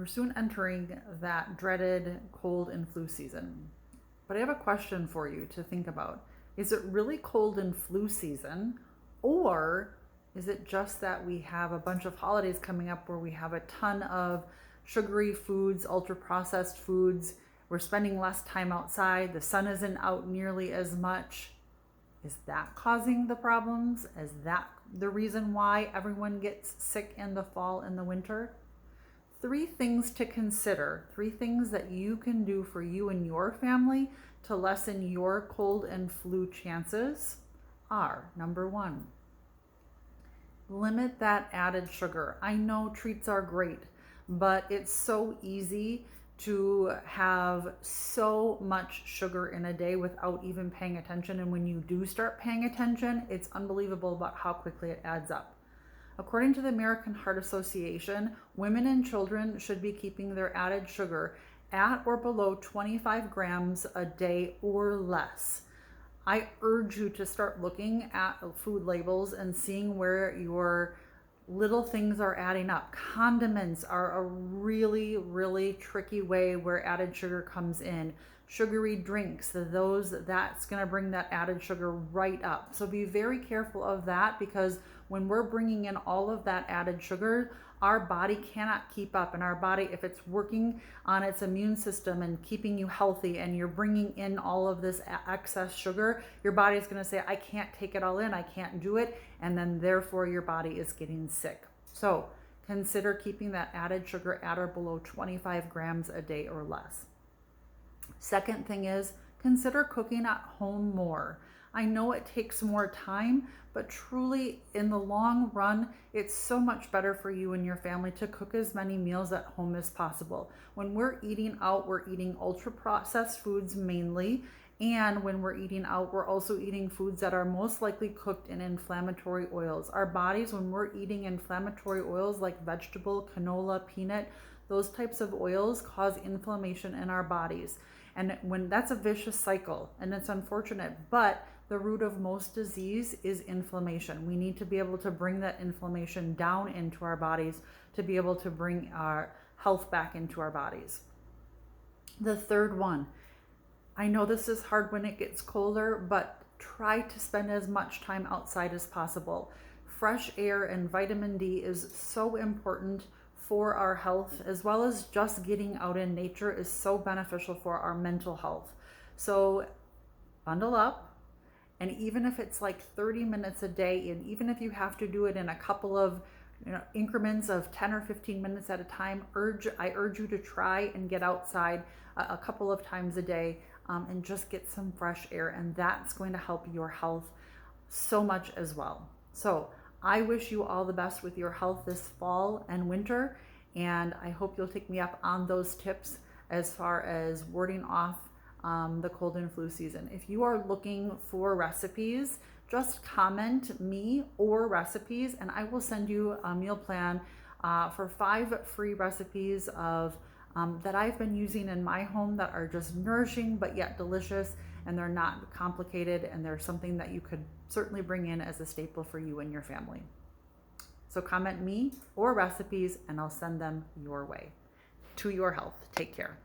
We're soon entering that dreaded cold and flu season. But I have a question for you to think about. Is it really cold and flu season, or is it just that we have a bunch of holidays coming up where we have a ton of sugary foods, ultra processed foods? We're spending less time outside. The sun isn't out nearly as much. Is that causing the problems? Is that the reason why everyone gets sick in the fall and the winter? 3 things to consider, 3 things that you can do for you and your family to lessen your cold and flu chances are: number 1, limit that added sugar. I know treats are great, but it's so easy to have so much sugar in a day without even paying attention. And when you do start paying attention, it's unbelievable about how quickly it adds up. According to the American Heart Association, women and children should be keeping their added sugar at or below 25 grams a day or less. I urge you to start looking at food labels and seeing where your little things are adding up. Condiments are a really, really tricky way where added sugar comes in. Sugary drinks, that's going to bring that added sugar right up. So be very careful of that, because when we're bringing in all of that added sugar, our body cannot keep up. And our body, if it's working on its immune system and keeping you healthy, and you're bringing in all of this excess sugar, your body is going to say, I can't take it all in, I can't do it. And then therefore your body is getting sick. So consider keeping that added sugar at or below 25 grams a day or less. Second thing is, consider cooking at home more. I know it takes more time, but truly in the long run, it's so much better for you and your family to cook as many meals at home as possible. When we're eating out, we're eating ultra processed foods mainly. And when we're eating out, we're also eating foods that are most likely cooked in inflammatory oils. Our bodies, when we're eating inflammatory oils like vegetable, canola, peanut, those types of oils cause inflammation in our bodies. And when that's a vicious cycle, and it's unfortunate, but the root of most disease is inflammation. We need to be able to bring that inflammation down into our bodies to be able to bring our health back into our bodies. The third one, I know this is hard when it gets colder, but try to spend as much time outside as possible. Fresh air and vitamin D is so important for our health, as well as just getting out in nature is so beneficial for our mental health. So bundle up, and even if it's like 30 minutes a day, and even if you have to do it in a couple of increments of 10 or 15 minutes at a time, I urge you to try and get outside a couple of times a day, and just get some fresh air, and that's going to help your health so much as well. So I wish you all the best with your health this fall and winter, and I hope you'll take me up on those tips as far as warding off the cold and flu season. If you are looking for recipes, just comment me or recipes, and I will send you a meal plan for 5 free recipes of that I've been using in my home that are just nourishing but yet delicious, and they're not complicated, and they're something that you could certainly bring in as a staple for you and your family. So comment me or recipes, and I'll send them your way. To your health. Take care.